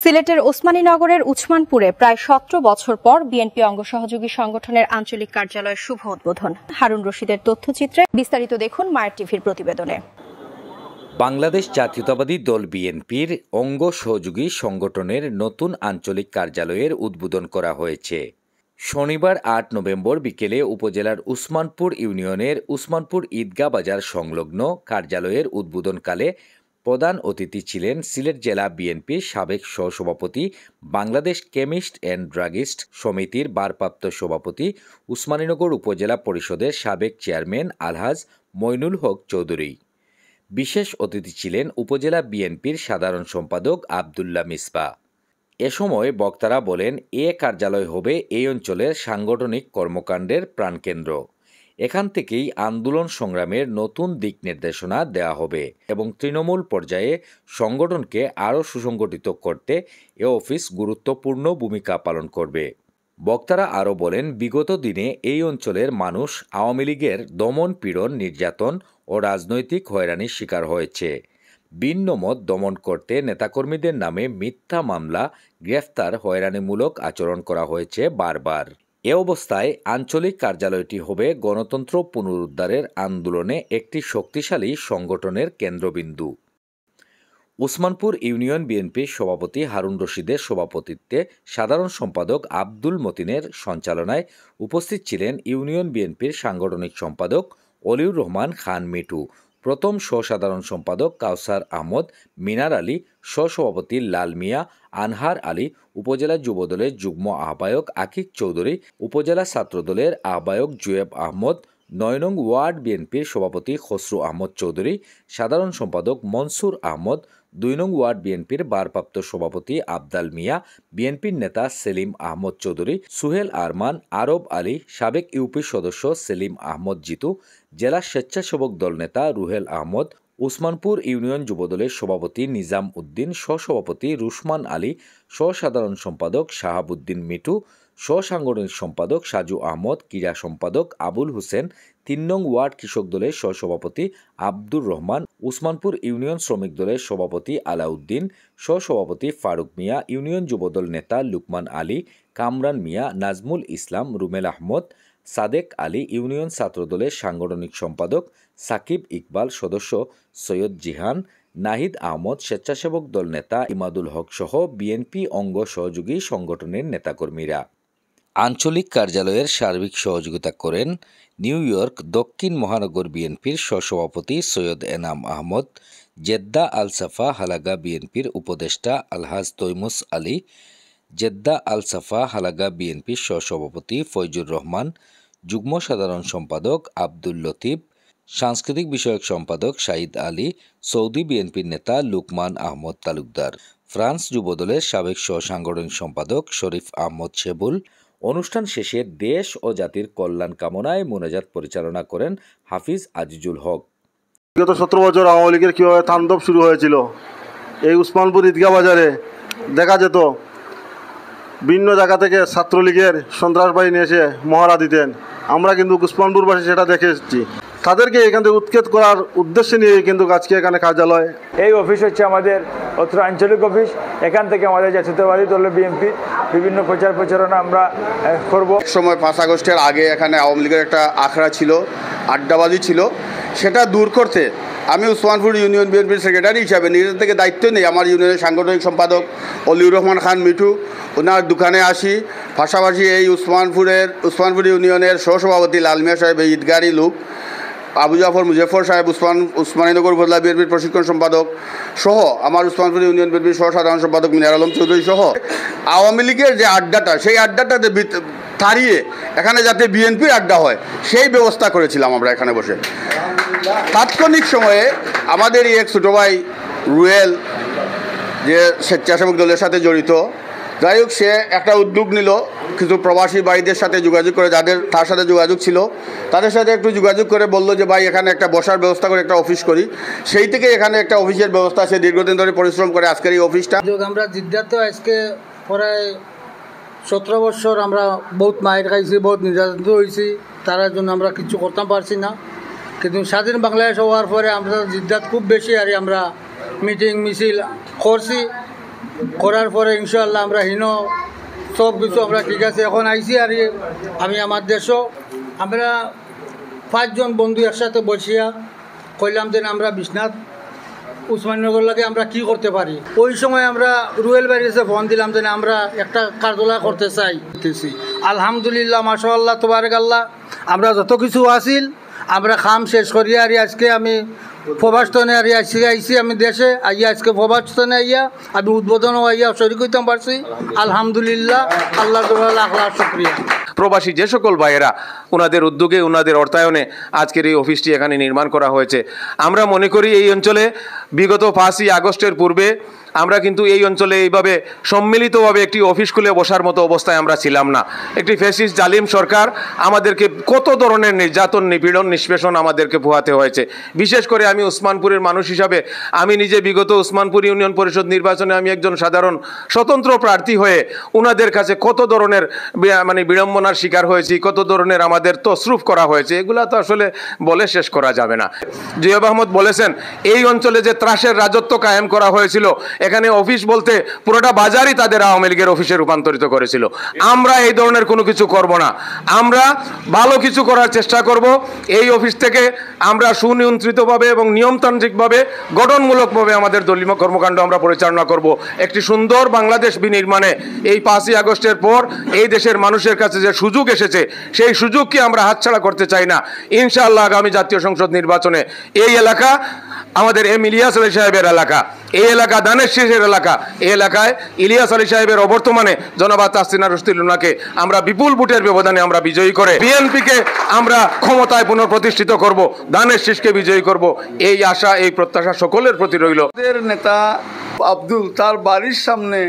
সিলেটের ওসমানীনগরের উসমানপুরে প্রায় ১৭ বছর পর বিএনপি অঙ্গ সহযোগী সংগঠনের আঞ্চলিক কার্যালয়ের শুভ উদ্বোধন। হারুন রশিদের তথ্যচিত্রে বিস্তারিত দেখুন মায়ের টিভির প্রতিবেদনে। বাংলাদেশ জাতীয়তাবাদী দল বিএনপির অঙ্গ সহযোগী সংগঠনের নতুন আঞ্চলিক কার্যালয়ের উদ্বোধন করা হয়েছে। শনিবার ৮ নভেম্বর বিকেলে উপজেলার উসমানপুর ইউনিয়নের উসমানপুর ঈদগাহ বাজার সংলগ্ন কার্যালয়ের উদ্বোধনকালে প্রধান অতিথি ছিলেন সিলেট জেলা বিএনপির সাবেক সহসভাপতি, বাংলাদেশ কেমিস্ট অ্যান্ড ড্রাগিস্ট সমিতির ভারপ্রাপ্ত সভাপতি, উসমানীনগর উপজেলা পরিষদের সাবেক চেয়ারম্যান আলহাজ মইনুল হক চৌধুরী। বিশেষ অতিথি ছিলেন উপজেলা বিএনপির সাধারণ সম্পাদক আবদুল্লাহ মিসবাহ। এ সময় বক্তারা বলেন, এ কার্যালয় হবে এই অঞ্চলের সাংগঠনিক কর্মকাণ্ডের প্রাণকেন্দ্র। এখান থেকেই আন্দোলন সংগ্রামের নতুন দিক নির্দেশনা দেওয়া হবে এবং তৃণমূল পর্যায়ে সংগঠনকে আরও সুসংগঠিত করতে এ অফিস গুরুত্বপূর্ণ ভূমিকা পালন করবে। বক্তারা আরও বলেন, বিগত দিনে এই অঞ্চলের মানুষ আওয়ামী লীগের দমন পীড়ন, নির্যাতন ও রাজনৈতিক হয়রানির শিকার হয়েছে। ভিন্ন মত দমন করতে নেতাকর্মীদের নামে মিথ্যা মামলা, গ্রেফতার, হয়রানিমূলক আচরণ করা হয়েছে বারবার। এ অবস্থায় আঞ্চলিক কার্যালয়টি হবে গণতন্ত্র পুনরুদ্ধারের আন্দোলনে একটি শক্তিশালী সংগঠনের কেন্দ্রবিন্দু। উসমানপুর ইউনিয়ন বিএনপির সভাপতি হারুন রশিদের সভাপতিত্বে সাধারণ সম্পাদক আব্দুল মতিনের সঞ্চালনায় উপস্থিত ছিলেন ইউনিয়ন বিএনপির সাংগঠনিক সম্পাদক অলিউর রহমান খান মিঠু, প্রথম সহসাধারণ সম্পাদক কাউসার আহমদ, মিনার আলী, সহসভাপতি লাল মিয়া, আনহার আলী, উপজেলা যুবদলের যুগ্ম আহ্বায়ক আকিক চৌধুরী, উপজেলা ছাত্রদলের আহ্বায়ক জুয়েব আহমদ, ৯ নং ওয়ার্ড বিএনপির সভাপতি খসরু আহমদ চৌধুরী, সাধারণ সম্পাদক মনসুর আহমদ, ২ নং ওয়ার্ড বিএনপির ভারপ্রাপ্ত সভাপতি আবদাল মিয়া, বিএনপির নেতা সেলিম আহমদ চৌধুরী, সুহেল আরমান, আরব আলী, সাবেক ইউপি সদস্য সেলিম আহমদ জিতু, জেলা স্বেচ্ছাসেবক দল নেতা রুহেল আহমদ, উসমানপুর ইউনিয়ন যুবদলের সভাপতি নিজাম উদ্দিন, সহসভাপতি রুশমান আলী, সহসাধারণ সম্পাদক শাহাবুদ্দিন মিঠু, সহসাংগঠনিক সম্পাদক সাজু আহমদ, ক্রীড়া সম্পাদক আবুল হোসেন, ৩ নং ওয়ার্ড কৃষক দলের সহসভাপতি আব্দুর রহমান, উসমানপুর ইউনিয়ন শ্রমিক দলের সভাপতি আলাউদ্দিন, সহসভাপতি ফারুক মিয়া, ইউনিয়ন যুবদল নেতা লুকমান আলী, কামরান মিয়া, নাজমুল ইসলাম, রুমেল আহমদ, সাদেক আলী, ইউনিয়ন ছাত্রদলের সাংগঠনিক সম্পাদক সাকিব ইকবাল, সদস্য সৈয়দ জিহান, নাহিদ আহমদ, স্বেচ্ছাসেবক দল নেতা ইমাদুল হক সহ বিএনপি অঙ্গ সহযোগী সংগঠনের নেতাকর্মীরা। আঞ্চলিক কার্যালয়ের সার্বিক সহযোগিতা করেন নিউ ইয়র্ক দক্ষিণ মহানগর বিএনপির সহসভাপতি সৈয়দ এনাম আহমদ, জেদ্দা আল সাফা হালাগা বিএনপির উপদেষ্টা আলহাজ তৈমুস আলী, জেদ্দা আল সাফা হালাগা বিএনপির সহসভাপতি ফয়জুর রহমান, যুগ্ম সাধারণ সম্পাদক আব্দুল লতিফ, সাংস্কৃতিক বিষয়ক সম্পাদক শাহিদ আলী, সৌদি বিএনপির নেতা লুকমান আহমদ তালুকদার, ফ্রান্স যুবদলের সাবেক সহসাংগঠনিক সম্পাদক শরীফ আহমদ শেবুল। অনুষ্ঠান শেষে দেশ ও জাতির কল্যাণ কামনায় মোনাজাত পরিচালনা করেন হাফিজ আজিজুল হক। বিগত ১৭ বছর আওয়ামী লীগের কীভাবে তাণ্ডব শুরু হয়েছিল এই উসমানপুর ঈদগাহ বাজারে দেখা যেত। ভিন্ন জায়গা থেকে ছাত্রলীগের সন্ত্রাসবাদী নিয়ে এসে মহড়া দিতেন। আমরা কিন্তু উসমানপুরবাসী সেটা দেখে এসেছি। তাদেরকে এখান থেকে উৎখাত করার উদ্দেশ্যে নিয়ে কিন্তু আজকে এখানে কার্যালয়। এই অফিস হচ্ছে আমাদের অত্র আঞ্চলিক অফিস। এখান থেকে আমাদের জাতীয়তাবাদী দল বিএনপি বিভিন্ন প্রচার প্রচারণা আমরা করব। সময় ৫ আগস্টের আগে এখানে আওয়ামী লীগের একটা আখড়া ছিল, আড্ডাবাজি ছিল, সেটা দূর করতে আমি উসমানপুর ইউনিয়ন বিএনপির সেক্রেটারি হিসাবে নিজের থেকে দায়িত্ব নেই। আমার ইউনিয়নের সাংগঠনিক সম্পাদক অলিউর রহমান খান মিঠু, ওনার দোকানে আসি। পাশাপাশি এই উসমানপুর ইউনিয়নের সহসভাপতি লাল মিয়া সাহেব, এই ঈদগাহী লোক, আবু জাফর মুজফর সাহেব, উসমানীনগর উপজেলা বিএনপির প্রশিক্ষণ সম্পাদক সহ আমার উসমানপুর ইউনিয়ন বিএনপির সহসাধারণ সম্পাদক মিনার আলম চৌধুরী সহ আওয়ামী লীগের যে আড্ডাটা, সেই আড্ডাটাতে তাড়িয়ে এখানে যাতে বিএনপির আড্ডা হয় সেই ব্যবস্থা করেছিলাম আমরা এখানে বসে। তাৎক্ষণিক সময়ে আমাদের এই এক ছোটো ভাই রুয়েল, যে স্বেচ্ছাসেবক দলের সাথে জড়িত, যাই হোক, সে একটা উদ্যোগ নিল কিছু প্রবাসী ভাইদের সাথে যোগাযোগ করে, যাদের তার সাথে যোগাযোগ ছিল তাদের সাথে একটু যোগাযোগ করে বলল যে ভাই এখানে একটা বসার ব্যবস্থা করে একটা অফিস করি। সেই থেকে এখানে একটা অফিসের ব্যবস্থা, সে দীর্ঘদিন ধরে পরিশ্রম করে আজকের এই অফিসটা। আমরা জিদ্দাতে আজকে প্রায় ১৭ বছর আমরা বহুত মায়ের খাইছি, বহুত নির্যাতিত হয়েছি, তার জন্য আমরা কিছু করতে পারছি না। কিন্তু স্বাধীন বাংলাদেশ হওয়ার পরে আমরা জিদ্দাত খুব বেশি আর আমরা মিটিং মিছিল করছি। করার পরে ইনশাআল্লাহ আমরা সব কিছু আমরা ঠিক আছে এখন আইসি। আর আমি আমার দেশও আমরা 5 জন বন্ধু একসাথে বসিয়া কইলাম যে আমরা বিশ্বনাথ উসমানীনগর লাগে আমরা কি করতে পারি। ওই সময় আমরা রুয়েল ব্যারিজে ফোন দিলাম যে আমরা একটা কার্যালয় করতে চাই। আলহামদুলিল্লাহ মাশাআল্লাহ তাবারাকাল্লাহ আমরা যত কিছু আসিল আমরা খাম শেষ করিয়া আর আজকে আমি প্রবাসনে আর আইসি আমি দেশে আইয়া আজকে প্রবাসনে আইয়া আমি উদ্বোধনও আইয়া শরীর করতে পারছি। আলহামদুলিল্লাহ আল্লাহ লাখ লাখ শুকরিয়া। প্রবাসী যে সকল ভাইয়েরা ওনাদের উদ্যোগে ওনাদের অর্থায়নে আজকের এই অফিসটি এখানে নির্মাণ করা হয়েছে। আমরা মনে করি এই অঞ্চলে বিগত 5ই আগস্টের পূর্বে আমরা কিন্তু এই অঞ্চলে এইভাবে সম্মিলিতভাবে একটি অফিস খুলে বসার মতো অবস্থায় আমরা ছিলাম না। একটি ফ্যাসিস্ট জালিম সরকার আমাদেরকে কত ধরনের নির্যাতন নিপীড়ন নিষ্পেষণ আমাদেরকে পোহাতে হয়েছে। বিশেষ করে আমি উসমানপুরের মানুষ হিসাবে আমি নিজে বিগত উসমানপুর ইউনিয়ন পরিষদ নির্বাচনে আমি একজন সাধারণ স্বতন্ত্র প্রার্থী হয়ে ওনাদের কাছে কত ধরনের বিড়ম্বনার শিকার হয়েছি, কত ধরনের আমাদের তসরুফ করা হয়েছে, এগুলা তো আসলে বলে শেষ করা যাবে না। জিয়াব আহমদ বলেছেন এই অঞ্চলে যে ত্রাসের রাজত্ব কায়েম করা হয়েছিল, এখানে অফিস বলতে পুরোটা বাজারই তাদের আওয়ামী লীগের অফিসে রূপান্তরিত করেছিল। আমরা এই ধরনের কোনো কিছু করব না, আমরা ভালো কিছু করার চেষ্টা করব। এই অফিস থেকে আমরা সুনিয়ন্ত্রিতভাবে এবং নিয়মতান্ত্রিকভাবে গঠনমূলকভাবে আমাদের দলীয় কর্মকাণ্ড আমরা পরিচালনা করব। একটি সুন্দর বাংলাদেশ বিনির্মাণে এই 5ই আগস্টের পর এই দেশের মানুষের কাছে যে সুযোগ এসেছে সেই সুযোগকে আমরা হাতছাড়া করতে চাই না। ইনশাআল্লাহ আগামী জাতীয় সংসদ নির্বাচনে এই এলাকা আমাদের এম ইলিয়াস আলী সাহেবের এলাকা, এই এলাকা দানের শীষের এলাকা, এই এলাকায় ইলিয়াস আলী সাহেবের অবর্তমানে জনাব তাসনিয়া রুশদী লুনাকে আমরা বিপুল ভোটের ব্যবধানে আমরা বিজয়ী করে বিএনপিকে আমরা ক্ষমতায় পুনঃপ্রতিষ্ঠিত করব, দানের শীষকে বিজয়ী করব। এই আশা এই প্রত্যাশা সকলের প্রতি রইল। নেতা আব্দুল তার বাড়ির সামনে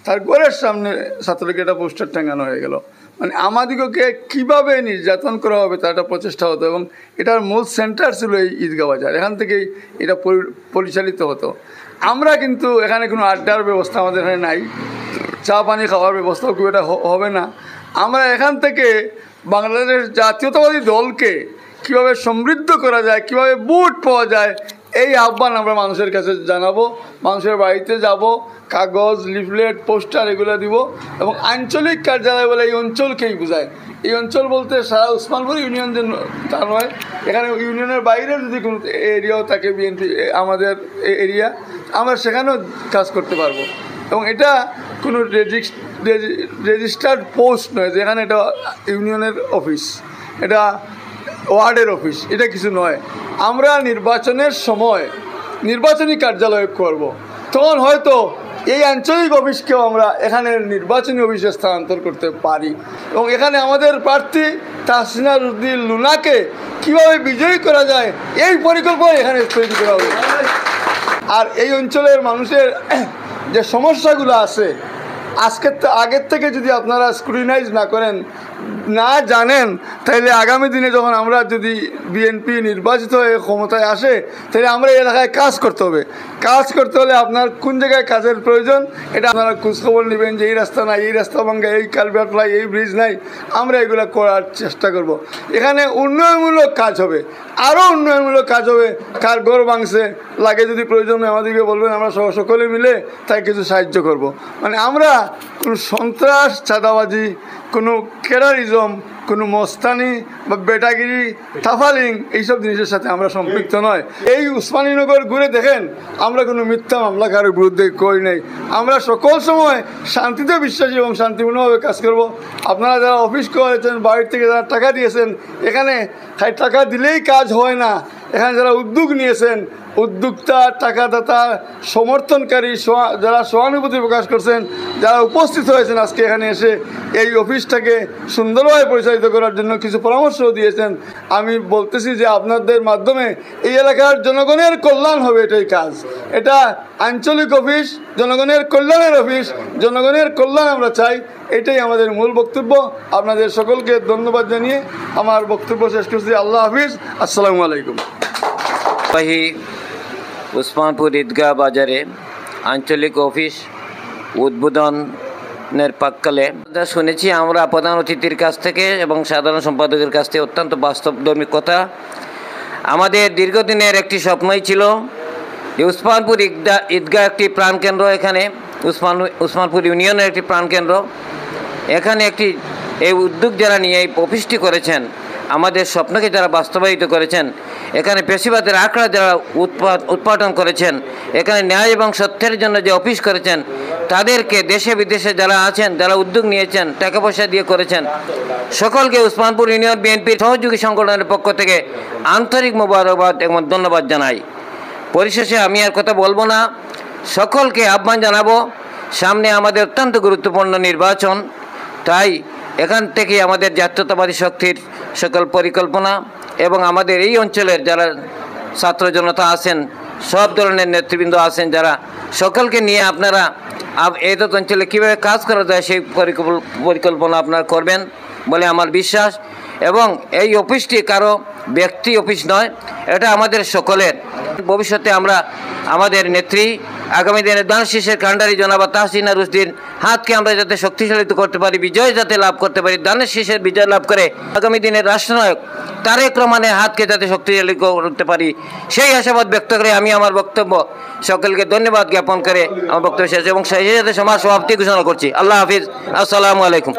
তার ঘরের সামনে ছাত্রলীগের একটা পোস্টার টাঙানো হয়ে গেল। আমাদিগকে কীভাবে নির্যাতন করা হবে তার একটা প্রচেষ্টা হতো এবং এটার মূল সেন্টার ছিল এই ঈদগাহ বাজার, এখান থেকেই এটা পরিচালিত হতো। আমরা কিন্তু এখানে কোনো আড্ডার ব্যবস্থা আমাদের এখানে নাই, চা পানি খাওয়ার ব্যবস্থাও খুব এটা হবে না। আমরা এখান থেকে বাংলাদেশ জাতীয়তাবাদী দলকে কীভাবে সমৃদ্ধ করা যায়, কীভাবে ভোট পাওয়া যায়, এই আহ্বান আমরা মানুষের কাছে জানাবো। মানুষের বাড়িতে যাব, কাগজ লিফলেট পোস্টার এগুলো দিব এবং আঞ্চলিক কার্যালয় বলে এই অঞ্চলকেই বোঝায়। এই অঞ্চল বলতে সারা উসমানপুর ইউনিয়ন যে তা নয়, এখানে ইউনিয়নের বাইরে যদি কোনো এরিয়াও থাকে বিএনপি আমাদের এরিয়া, আমরা সেখানেও কাজ করতে পারবো। এবং এটা কোনো রেজিস্টার্ড পোস্ট নয় যেখানে এটা ইউনিয়নের অফিস, এটা ওয়ার্ডের অফিস, এটা কিছু নয়। আমরা নির্বাচনের সময় নির্বাচনী কার্যালয় করব, তখন হয়তো এই আঞ্চলিক অফিসকেও আমরা এখানে নির্বাচনী অফিসে স্থানান্তর করতে পারি এবং এখানে আমাদের প্রার্থী তাসনিয়া রুশদী লুনাকে কীভাবে বিজয়ী করা যায় এই পরিকল্পনা এখানে তৈরি করা হবে। আর এই অঞ্চলের মানুষের যে সমস্যাগুলো আছে আগের থেকে যদি আপনারা স্ক্রুটিনাইজ না করেন, না জানেন, তাহলে আগামী দিনে যখন আমরা যদি বিএনপি নির্বাচিত হয়ে ক্ষমতায় আসে তাহলে আমরা এই এলাকায় কাজ করতে হবে। কাজ করতে হলে আপনার কোন জায়গায় কাজের প্রয়োজন এটা আপনারা খোঁজখবর নেবেন যে এই রাস্তা নাই, এই রাস্তা ভাঙ্গা, এই কালভার্ট নাই, এই ব্রিজ নাই, আমরা এগুলো করার চেষ্টা করব। এখানে উন্নয়নমূলক কাজ হবে, আরও উন্নয়নমূলক কাজ হবে। কার ঘর ভাঙছে লাগে যদি প্রয়োজন আমাদেরকে বলবেন, আমরা সকলে মিলে তাই কিছু সাহায্য করব। আমরা কোনো সন্ত্রাস, চাঁদাবাজি, কোনো টেররিজম, কোনো মস্তানি বা বেটাগিরি, তাফালিং এইসব জিনিসের সাথে আমরা সম্পৃক্ত নয়। এই উসমানীনগর ঘুরে দেখেন আমরা কোনো মিথ্যা মামলা কারোর বিরুদ্ধে করি নাই। আমরা সকল সময় শান্তিতে বিশ্বাসী এবং শান্তিপূর্ণভাবে কাজ করব। আপনারা যারা অফিস করেছেন, বাড়ির থেকে যারা টাকা দিয়েছেন, এখানে টাকা দিলেই কাজ হয় না। এখানে যারা উদ্যোগ নিয়েছেন, উদ্যোক্তা, টাকাদাতা, সমর্থনকারী, যারা সহানুভূতি প্রকাশ করছেন, যারা উপস্থিত হয়েছেন আজকে এখানে এসে এই অফিসটাকে সুন্দরভাবে পরিচালিত করার জন্য কিছু পরামর্শও দিয়েছেন, আমি বলতেছি যে আপনাদের মাধ্যমে এই এলাকার জনগণের কল্যাণ হবে। এটাই কাজ, এটা আঞ্চলিক অফিস, জনগণের কল্যাণের অফিস, জনগণের কল্যাণ আমরা চাই, এটাই আমাদের মূল বক্তব্য। আপনাদের সকলকে ধন্যবাদ জানিয়ে আমার বক্তব্য শেষ করছি। আল্লাহ হাফিজ, আসসালামু আলাইকুম। উসমানপুর ঈদগাহ বাজারে আঞ্চলিক অফিস উদ্বোধনের প্রাক্কালে শুনেছি আমরা প্রধান অতিথির কাছ থেকে এবং সাধারণ সম্পাদকের কাছ থেকে অত্যন্ত বাস্তবধর্মী কথা। আমাদের দীর্ঘদিনের একটি স্বপ্নই ছিল যে উসমানপুর ঈদগাহ একটি প্রাণকেন্দ্র, এখানে উসমানপুর ইউনিয়নের একটি প্রাণকেন্দ্র। এখানে এই উদ্যোগ যারা নিয়ে এই অফিসটি করেছেন, আমাদের স্বপ্নকে যারা বাস্তবায়িত করেছেন, এখানে পেশিবাদের আঁকড়া যারা উৎপাদন করেছেন, এখানে ন্যায় এবং সত্যের জন্য যে অফিস করেছেন, তাদেরকে দেশে বিদেশে যারা আছেন, যারা উদ্যোগ নিয়েছেন, টাকা পয়সা দিয়ে করেছেন, সকলকে উসমানপুর ইউনিয়ন বিএনপির সহযোগী সংগঠনের পক্ষ থেকে আন্তরিক মোবারকবাদ এবং ধন্যবাদ জানাই। পরিশেষে আমি আর কথা বলবো না, সকলকে আহ্বান জানাবো, সামনে আমাদের অত্যন্ত গুরুত্বপূর্ণ নির্বাচন। তাই এখান থেকে আমাদের জাতীয়তাবাদী শক্তির সকল পরিকল্পনা এবং আমাদের এই অঞ্চলের যারা ছাত্র জনতা আছেন, সব ধরনের নেতৃবৃন্দ আছেন, যারা সকলকে নিয়ে আপনারা এই অঞ্চলে কীভাবে কাজ করা যায় সেই পরিকল্পনা আপনারা করবেন বলে আমার বিশ্বাস। এবং এই অফিসটি কারো ব্যক্তি অফিস নয়, এটা আমাদের সকলের। ভবিষ্যতে আমরা আমাদের নেত্রী আগামী দিনে দান শীষের কাণ্ডারি জনাবা তাহসিনা রুশদীর হাতকে আমরা যাতে শক্তিশালিত করতে পারি, বিজয় যাতে লাভ করতে পারি, দানের শীষের বিজয় লাভ করে আগামী দিনের রাষ্ট্রনায়ক তারেক রহমানের হাতকে যাতে শক্তিশালী করতে পারি, সেই আশাবাদ ব্যক্ত করে আমি আমার বক্তব্য সকলকে ধন্যবাদ জ্ঞাপন করে আমার বক্তব্য শেষ এবং সেই সাথে সমাজ সমাপ্তি ঘোষণা করছি। আল্লাহ হাফিজ, আসসালামু আলাইকুম।